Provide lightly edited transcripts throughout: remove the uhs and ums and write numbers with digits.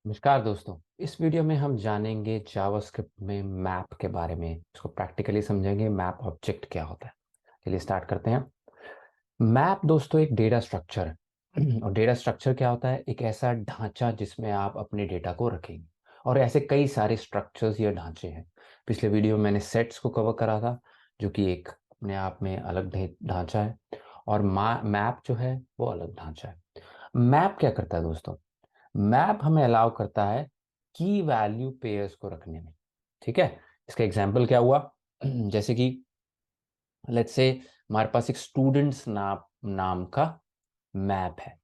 नमस्कार दोस्तों। इस वीडियो में हम जानेंगे जावास्क्रिप्ट में मैप के बारे में। इसको प्रैक्टिकली समझेंगे, मैप ऑब्जेक्ट क्या होता है। चलिए स्टार्ट करते हैं। मैप दोस्तों एक डेटा स्ट्रक्चर है और डेटा स्ट्रक्चर क्या होता है? एक ऐसा ढांचा जिसमें आप अपने डेटा को रखेंगे। और ऐसे कई सारे स्ट्रक्चर्स या ढांचे हैं। पिछले वीडियो में मैंने सेट्स को कवर करा था, जो कि एक अपने आप में अलग ढांचा है। और मैप जो है वो अलग ढांचा है। मैप क्या करता है दोस्तों? मैप हमें अलाउ करता है की वैल्यू पेयर्स को रखने में। ठीक है, इसका एग्जांपल क्या हुआ? जैसे कि लेट्स से हमारे पास एक स्टूडेंट्स नाम का मैप है।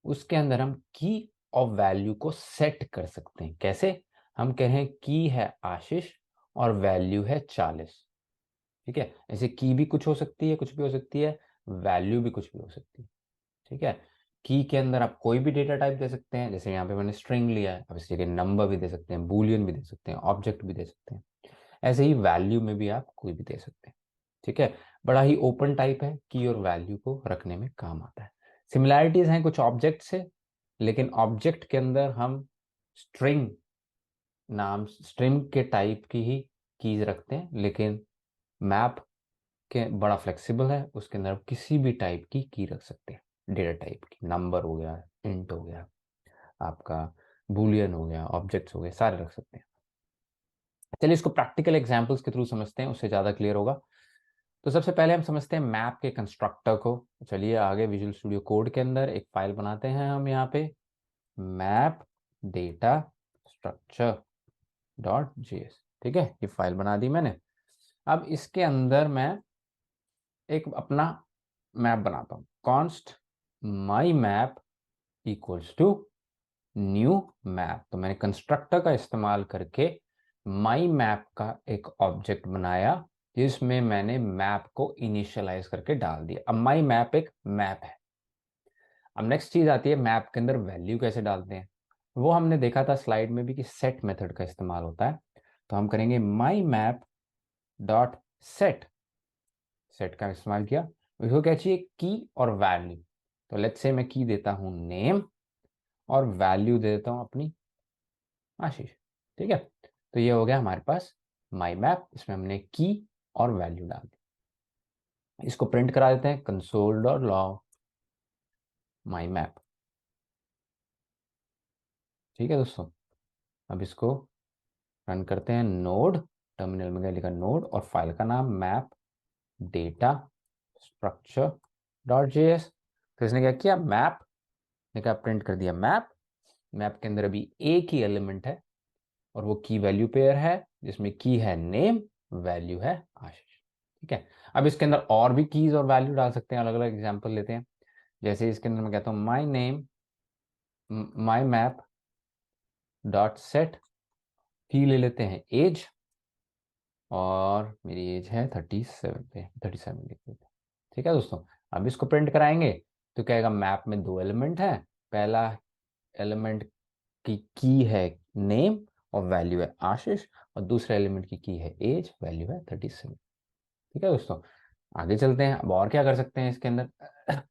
उसके अंदर हम की और वैल्यू को सेट कर सकते हैं। कैसे? हम कह रहे हैं की है आशीष और वैल्यू है 40। ठीक है, ऐसे की भी कुछ हो सकती है, कुछ भी हो सकती है, वैल्यू भी कुछ भी हो सकती है। ठीक है, की के अंदर आप कोई भी डेटा टाइप दे सकते हैं। जैसे यहाँ पे मैंने स्ट्रिंग लिया है, अब इस जगह नंबर भी दे सकते हैं, बूलियन भी दे सकते हैं, ऑब्जेक्ट भी दे सकते हैं। ऐसे ही वैल्यू में भी आप कोई भी दे सकते हैं। ठीक है, बड़ा ही ओपन टाइप है, की और वैल्यू को रखने में काम आता है। सिमिलैरिटीज हैं कुछ ऑब्जेक्ट से, लेकिन ऑब्जेक्ट के अंदर हम स्ट्रिंग स्ट्रिंग के टाइप की ही कीज रखते हैं। लेकिन मैप के बड़ा फ्लेक्सिबल है, उसके अंदर आप किसी भी टाइप की रख सकते हैं। डेटा टाइप की, नंबर हो गया, इंट हो गया, आपका बूलियन हो गया, ऑब्जेक्ट्स हो गए, सारे रख सकते हैं। चलिए इसको प्रैक्टिकल एग्जांपल्स के थ्रू समझते हैं, उससे ज़्यादा क्लियर होगा। तो सबसे पहले हम समझते हैं मैप के कंस्ट्रक्टर को। चलिए आगे विजुअल स्टूडियो कोड के अंदर एक फाइल बनाते हैं हम यहाँ पे, map data structure dot JS. ठीक है, ये फाइल बना दी मैंने। अब इसके अंदर मैं एक अपना मैप बनाता हूँ। Const my map equals to new map. तो मैंने कंस्ट्रक्टर का इस्तेमाल करके माई मैप का एक ऑब्जेक्ट बनाया, जिसमें मैंने मैप को इनिशियलाइज करके डाल दिया। अब माई मैप एक मैप है। अब नेक्स्ट चीज आती है, मैप के अंदर वैल्यू कैसे डालते हैं। वो हमने देखा था स्लाइड में भी कि सेट मेथड का इस्तेमाल होता है। तो हम करेंगे माई मैप डॉट सेट। सेट का इस्तेमाल किया, इसको क्या चाहिए? की और वैल्यू। तो लेट्स से मैं की देता हूं नेम और वैल्यू दे देता हूं अपनी आशीष। ठीक है, तो ये हो गया हमारे पास माई मैप। इसमें हमने की और वैल्यू डाल दी। इसको प्रिंट करा देते हैं, कंसोल डॉट लॉग माई मैप। ठीक है दोस्तों, अब इसको रन करते हैं। नोड, टर्मिनल में गया, लिखा नोड और फाइल का नाम map data structure dot JS. तो इसने क्या किया? मैप ने क्या प्रिंट कर दिया? मैप। मैप के अंदर अभी एक ही एलिमेंट है और वो की वैल्यू पेयर है, जिसमें की है नेम, वैल्यू है आशीष। ठीक है, अब इसके अंदर और भी कीज और वैल्यू डाल सकते हैं। अलग अलग एग्जांपल लेते हैं। जैसे इसके अंदर मैं कहता हूँ my name my map dot set, की ले लेते हैं एज, और मेरी एज है 37 पे, 37 लिख देते हैं। ठीक है दोस्तों, अब इसको प्रिंट कराएंगे तो क्या आएगा? मैप में दो एलिमेंट है। पहला एलिमेंट की है नेम और वैल्यू है आशीष, और दूसरे एलिमेंट की है एज, वैल्यू है 37। ठीक है दोस्तों, आगे चलते हैं। अब और क्या कर सकते हैं इसके अंदर?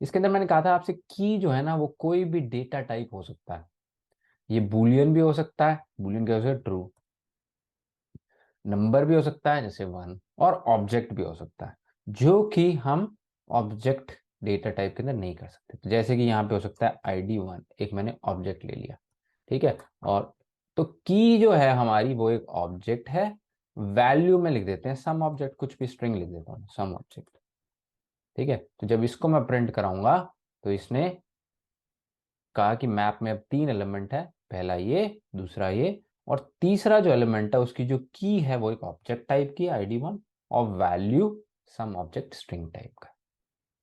इसके अंदर मैंने कहा था आपसे, की जो है ना वो कोई भी डेटा टाइप हो सकता है। ये बूलियन भी हो सकता है, बूलियन क्या हो सकता है? ट्रू। नंबर भी हो सकता है जैसे 1, और ऑब्जेक्ट भी हो सकता है, जो कि हम ऑब्जेक्ट डेटा टाइप के अंदर नहीं कर सकते। तो जैसे कि यहाँ पे हो सकता है ID1, एक मैंने ऑब्जेक्ट ले लिया। ठीक है, और तो की जो है हमारी वो एक ऑब्जेक्ट है। वैल्यू में लिख देते हैं सम ऑब्जेक्ट, कुछ भी स्ट्रिंग लिख देता हूँ सम ऑब्जेक्ट। ठीक है, तो जब इसको मैं प्रिंट कराऊंगा तो इसने कहा कि मैप में अब तीन एलिमेंट है, पहला ये, दूसरा ये, और तीसरा जो एलिमेंट है उसकी जो की है वो एक ऑब्जेक्ट टाइप की ID1, और value some object string type का।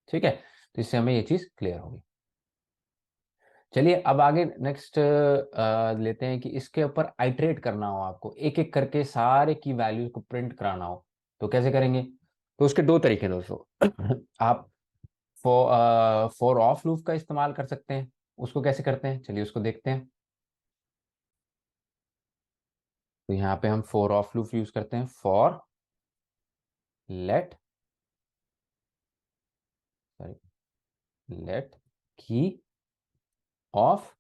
ठीक है, तो इससे हमें ये चीज क्लियर होगी। चलिए अब आगे नेक्स्ट लेते हैं कि इसके ऊपर आइटरेट करना हो, आपको एक एक करके सारे की वैल्यूज को प्रिंट कराना हो तो कैसे करेंगे? तो उसके दो तरीके हैं दोस्तों। आप फॉर ऑफ लूप का इस्तेमाल कर सकते हैं। उसको कैसे करते हैं, चलिए उसको देखते हैं। तो यहाँ पे हम फॉर ऑफ लूप यूज करते हैं। फॉर लेट, सॉरी, लेट की ऑफ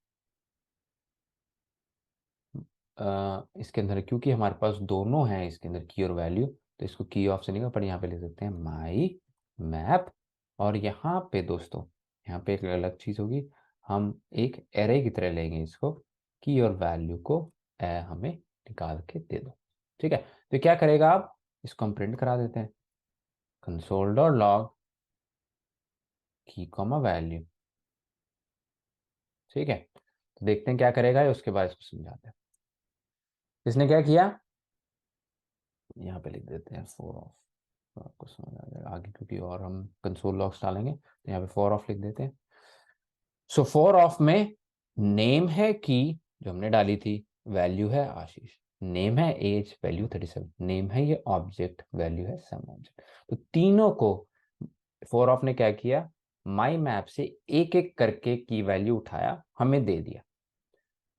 इसके अंदर, क्योंकि हमारे पास दोनों हैं इसके अंदर की और वैल्यू, तो इसको की ऑफ से निकाल पर यहाँ पे लिख सकते हैं माई मैप। और यहाँ पे दोस्तों, यहाँ पे एक अलग चीज होगी, हम एक एरे की तरह लेंगे इसको, की और वैल्यू को हमें निकाल के दे दो। ठीक है, तो क्या करेगा, आप इसको हम प्रिंट करा देते हैं, कंसोल डॉट लॉग की कॉमा वैल्यू। ठीक है, तो देखते हैं क्या करेगा ये, उसके बाद इसको समझाते हैं। इसने क्या किया, यहाँ पे लिख देते हैं फोर ऑफ, तो आपको समझ आ जाएगा आगे, क्योंकि और हम कंसोल लॉग्स डालेंगे, तो यहाँ पे फोर ऑफ लिख देते हैं। सो फोर ऑफ में नेम है की जो हमने डाली थी, वैल्यू है आशीष, नेम है एज, वैल्यू 37, नेम है ये ऑब्जेक्ट, वैल्यू है सम ऑब्जेक्ट। तो तीनों को फोर ऑफ ने क्या किया, माई मैप से एक एक करके की वैल्यू उठाया, हमें दे दिया।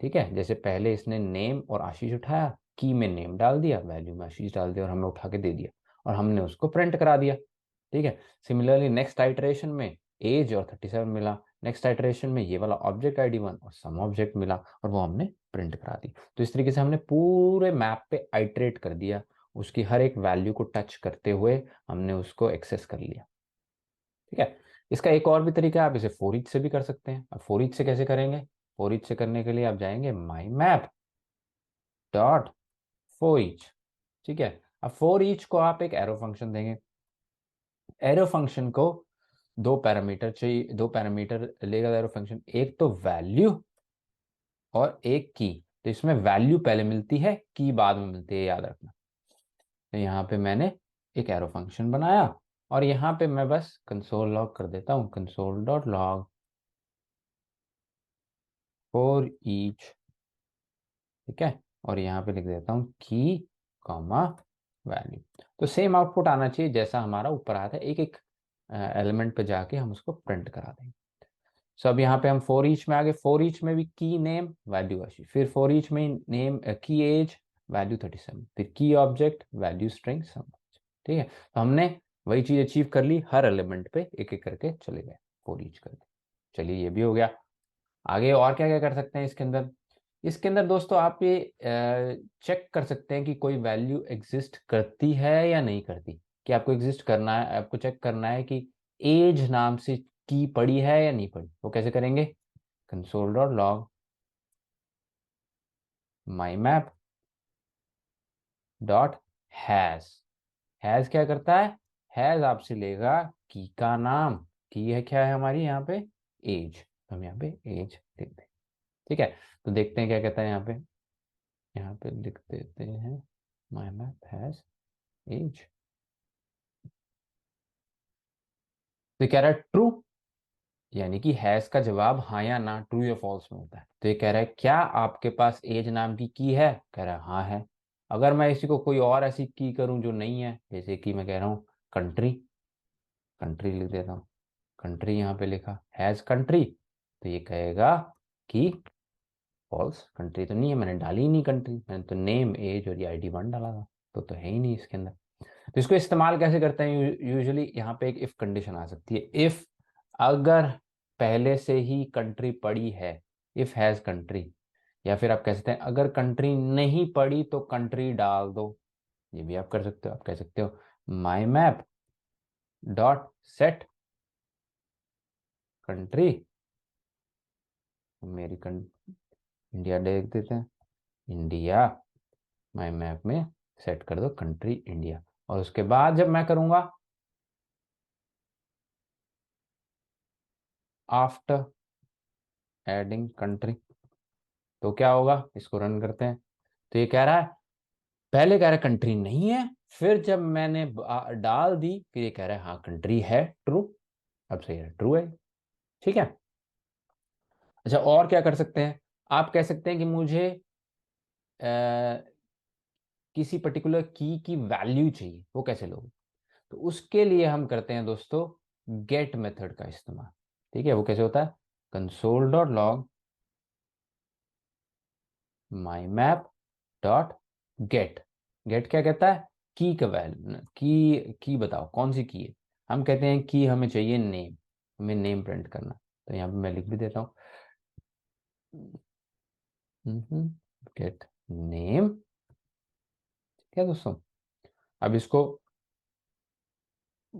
ठीक है, जैसे पहले इसने नेम और आशीष उठाया, की में नेम डाल दिया, वैल्यू में आशीष डाल दिया और हमें उठा के दे दिया, और हमने उसको प्रिंट करा दिया। ठीक है, सिमिलरली नेक्स्ट आइटरेशन में एज और 37 मिला, नेक्स्ट आइटरेशन में ये वाला ऑब्जेक्ट आईडी 1 और सम ऑब्जेक्ट मिला, और वो हमने प्रिंट करा दी। तो इस तरीके से हमने पूरे मैप पे आइटरेट कर दिया, उसकी हर एक वैल्यू को टच करते हुए हमने उसको एक्सेस कर लिया। ठीक है, इसका एक और भी तरीका है, आप इसे फोर ईच से भी कर सकते हैं। अब फोर ईच से कैसे करेंगे, फोर ईच से करने के लिए आप जाएंगे माई मैप डॉट फोर ईच। ठीक है, अब फोर ईच को आप एक एरो फंक्शन देंगे, एरो फंक्शन को दो पैरामीटर चाहिए, दो पैरामीटर लेगा एरो फंक्शन, एक तो वैल्यू और एक की। तो इसमें वैल्यू पहले मिलती है, की बाद में मिलती है, याद रखना। तो यहाँ पे मैंने एक एरो फंक्शन बनाया, और यहाँ पे मैं बस कंसोल लॉग कर देता हूँ, console dot log for each. ठीक है, और यहाँ पे लिख देता हूँ की कॉमा वैल्यू। तो सेम आउटपुट आना चाहिए जैसा हमारा ऊपर आया था, एक एक एलिमेंट पे जाके हम उसको प्रिंट करा देंगे। सो अब यहाँ पे हम फोर ईच में आ गए, फोर ईच में भी की नेम वैल्यू आशीष, फिर फोर ईच में नेम की एज वैल्यू 37, फिर की ऑब्जेक्ट वैल्यू स्ट्रिंग सम। ठीक है, तो हमने वही चीज अचीव कर ली, हर एलिमेंट पे एक एक करके चले गए फोर ईच करके। चलिए ये भी हो गया। आगे और क्या क्या कर सकते हैं इसके अंदर, इसके अंदर दोस्तों आप ये चेक कर सकते हैं कि कोई वैल्यू एग्जिस्ट करती है या नहीं करती। कि आपको एग्जिस्ट करना है, आपको चेक करना है कि एज नाम से की पड़ी है या नहीं पड़ी। वो कैसे करेंगे, console dot log my map dot has. Has क्या करता है, हैज आपसे लेगा की का नाम, की है क्या है हमारी यहाँ पे एज, हम यहाँ पे एज देखते हैं। ठीक है, तो देखते हैं क्या कहता है यहाँ पे, यहाँ पे लिख देते हैं माई मैप हैज एज। तो कह रहा है ट्रू, यानी कि हैज का जवाब हाँ या ना, ट्रू या फॉल्स में होता है। तो ये कह रहा है क्या आपके पास एज नाम की है, कह रहा है हाँ है। अगर मैं इसी को कोई और ऐसी की करूं जो नहीं है, जैसे कि मैं कह रहा हूँ कंट्री, कंट्री लिख देता हूँ, कंट्री यहाँ पे लिखा हैज कंट्री, तो ये कहेगा कि फॉल्स, कंट्री तो नहीं है, मैंने डाली ही नहीं कंट्री, मैंने तो नेम एज और ये आईडी 1 डाला था, तो है ही नहीं इसके अंदर। तो इसको इस्तेमाल कैसे करते हैं, यूजुअली यहाँ पे एक इफ कंडीशन आ सकती है, इफ अगर पहले से ही कंट्री पड़ी है, इफ हैज कंट्री, या फिर आप कह सकते हैं अगर कंट्री नहीं पड़ी तो कंट्री डाल दो। ये भी आप कर सकते हो, आप कह सकते हो माई मैप डॉट सेट कंट्री, मेरी इंडिया देख देते हैं, इंडिया, माई मैप में सेट कर दो कंट्री इंडिया। और उसके बाद जब मैं करूंगा आफ्टर एडिंग कंट्री, तो क्या होगा, इसको रन करते हैं। तो ये कह रहा है, पहले कह रहा है कंट्री नहीं है, फिर जब मैंने डाल दी, फिर ये कह रहा है हाँ कंट्री है, ट्रू। अब सही है, ट्रू है। ठीक है, अच्छा और क्या कर सकते हैं, आप कह सकते हैं कि मुझे किसी पर्टिकुलर की वैल्यू चाहिए, वो कैसे लोगे। तो उसके लिए हम करते हैं दोस्तों गेट मेथड का इस्तेमाल। ठीक है, वो कैसे होता है, कंसोल डॉट लॉग माई मैप डॉट गेट। गेट क्या कहता है, की का वैल्यू, की बताओ कौन सी की है। हम कहते हैं कि हमें चाहिए नेम, हमें नेम प्रिंट करना। तो यहाँ पे मैं लिख भी देता हूँ गेट नेम। ठीक है दोस्तों, अब इसको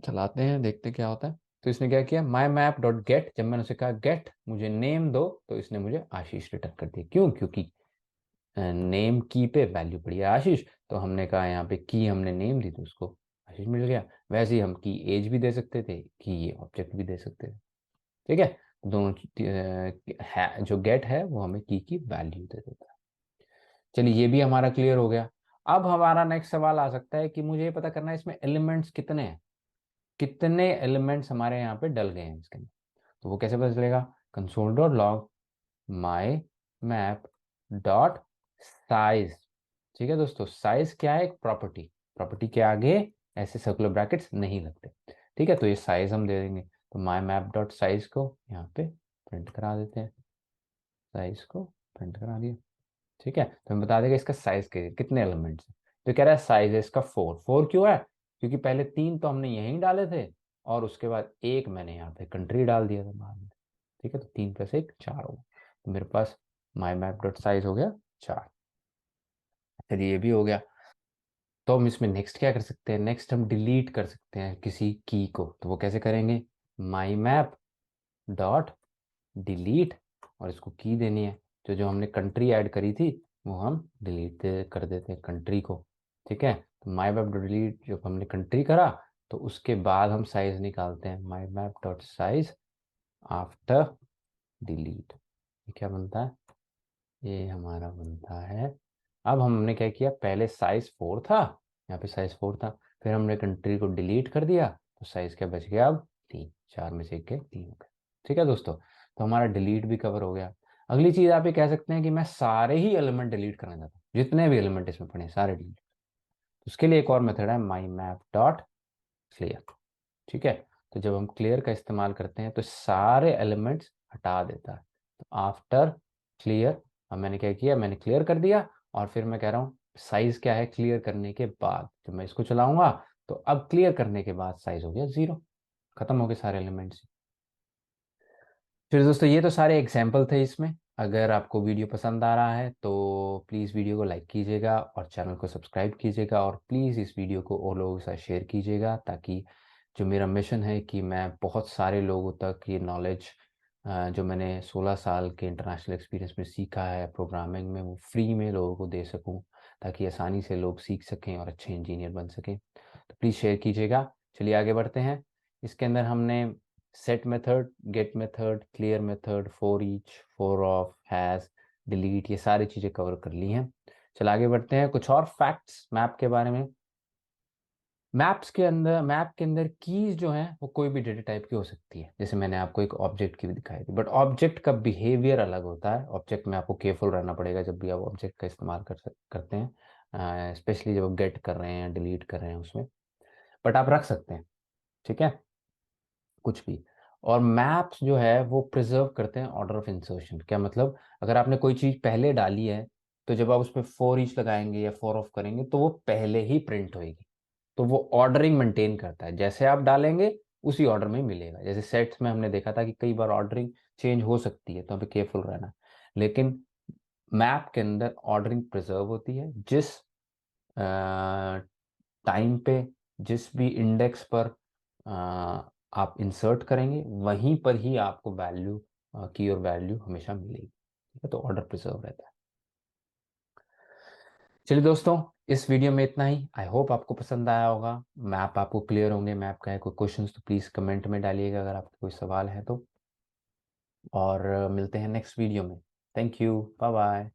चलाते हैं, देखते क्या होता है। तो इसने क्या किया, माई मैप डॉट गेट, जब मैंने उसे कहा गेट मुझे नेम दो, तो इसने मुझे आशीष रिटर्न कर दिया। क्यों? क्योंकि नेम की पे वैल्यू पड़ी है आशीष, तो हमने कहा यहाँ पे की हमने नेम दी तो उसको आशीष मिल गया। वैसे ही हम की एज भी दे सकते थे, की ये ऑब्जेक्ट भी दे सकते थे। ठीक है, दोनों है, जो गेट है वो हमें की वैल्यू दे देता है। चलिए ये भी हमारा क्लियर हो गया। अब हमारा नेक्स्ट सवाल आ सकता है कि मुझे ये पता करना है इसमें एलिमेंट्स कितने हैं, कितने एलिमेंट्स हमारे यहाँ पे डल गए हैं इसके अंदर। तो वो कैसे पता चलेगा, कंसोल डॉट लॉग माई मैप डॉट साइज। ठीक है दोस्तों, साइज क्या है, एक प्रॉपर्टी, प्रॉपर्टी के आगे ऐसे सर्कुलर ब्रैकेट्स नहीं लगते। ठीक है, तो ये साइज हम दे देंगे, तो माई मैप डॉट साइज को यहाँ पे प्रिंट करा देते हैं, साइज को प्रिंट करा दिया। ठीक है, तो हम बता देगा इसका साइज के कितने एलिमेंट्स हैं। तो कह रहा है साइज है इसका 4। 4 क्यों है, क्योंकि पहले 3 तो हमने यहीं डाले थे और उसके बाद एक मैंने यहाँ पे कंट्री डाल दिया था बाद में। ठीक है, तो 3 + 1 4 हो गया, तो मेरे पास माई मैप डॉट साइज हो गया 4। चलिए ये भी हो गया। तो हम इसमें नेक्स्ट क्या कर सकते हैं, नेक्स्ट हम डिलीट कर सकते हैं किसी की को। तो वो कैसे करेंगे, माई मैप डॉट डिलीट, और इसको की देनी है, जो जो हमने कंट्री ऐड करी थी वो हम डिलीट कर देते हैं कंट्री को। ठीक है, तो माई मैप डॉट डिलीट, जब हमने कंट्री करा तो उसके बाद हम साइज निकालते हैं, my map dot size after delete. ये क्या बनता है, ये हमारा बनता है, अब हमने क्या किया, पहले साइज 4 था, यहाँ पे साइज 4 था, फिर हमने कंट्री को डिलीट कर दिया, तो साइज क्या बच गया अब 3, 4 में से एक के 3 हो गए। ठीक है दोस्तों, तो हमारा डिलीट भी कवर हो गया। अगली चीज आप ये कह सकते हैं कि मैं सारे ही एलिमेंट डिलीट करना चाहता हूँ, जितने भी एलिमेंट इसमें पड़े सारे डिलीट। उसके लिए एक और मेथड है, माई मैप डॉट क्लियर। ठीक है, तो जब हम क्लियर का इस्तेमाल करते हैं तो सारे एलिमेंट्स हटा देता है। तो आफ्टर क्लियर, अब मैंने क्या किया, मैंने क्लियर कर दिया, और फिर मैं कह रहा हूँ साइज क्या है, क्लियर करने के बाद जब मैं इसको चलाऊंगा तो अब क्लियर करने के बाद साइज हो गया 0, खत्म हो गए सारे एलिमेंट्स। फिर दोस्तों ये तो सारे एग्जाम्पल थे इसमें। अगर आपको वीडियो पसंद आ रहा है तो प्लीज़ वीडियो को लाइक कीजिएगा और चैनल को सब्सक्राइब कीजिएगा, और प्लीज़ इस वीडियो को और लोगों के साथ शेयर कीजिएगा, ताकि जो मेरा मिशन है कि मैं बहुत सारे लोगों तक ये नॉलेज जो मैंने 16 साल के इंटरनेशनल एक्सपीरियंस में सीखा है प्रोग्रामिंग में, वो फ्री में लोगों को दे सकूं, ताकि आसानी से लोग सीख सकें और अच्छे इंजीनियर बन सकें। तो प्लीज़ शेयर कीजिएगा। चलिए आगे बढ़ते हैं। इसके अंदर हमने set method, get method, clear method, for each, for of, has, delete, ये सारी चीज़ें कवर कर ली हैं। चल आगे बढ़ते हैं, कुछ और फैक्ट्स मैप के बारे में। मैप के अंदर कीज जो है वो कोई भी डेटा टाइप की हो सकती है, जैसे मैंने आपको एक ऑब्जेक्ट की भी दिखाई थी, बट ऑब्जेक्ट का बिहेवियर अलग होता है। ऑब्जेक्ट में आपको केयरफुल रहना पड़ेगा जब भी आप ऑब्जेक्ट का इस्तेमाल करते हैं, स्पेशली जब आप गेट कर रहे हैं, डिलीट कर रहे हैं उसमें, बट आप रख सकते हैं। ठीक है, कुछ भी। और मैप्स जो है वो प्रिजर्व करते हैं ऑर्डर ऑफ इंसर्शन। क्या मतलब, अगर आपने कोई चीज पहले डाली है तो जब आप उसमें फॉर ईच लगाएंगे या फॉर ऑफ करेंगे तो वो पहले ही प्रिंट होएगी। तो वो ऑर्डरिंग मेंटेन करता है, जैसे आप डालेंगे उसी ऑर्डर में मिलेगा। जैसे सेट्स में हमने देखा था कि कई बार ऑर्डरिंग चेंज हो सकती है, तो हमें केयरफुल रहना। लेकिन मैप के अंदर ऑर्डरिंग प्रिजर्व होती है, जिस टाइम पे, जिस भी इंडेक्स पर आप इंसर्ट करेंगे वहीं पर ही आपको वैल्यू की और वैल्यू हमेशा मिलेगी। ठीक है, तो ऑर्डर प्रिजर्व रहता है। चलिए दोस्तों, इस वीडियो में इतना ही। आई होप आपको पसंद आया होगा, मैप आपको क्लियर होंगे। मैप का है कोई क्वेश्चंस तो प्लीज़ कमेंट में डालिएगा अगर आपके कोई सवाल है तो। और मिलते हैं नेक्स्ट वीडियो में। Thank you, bye bye.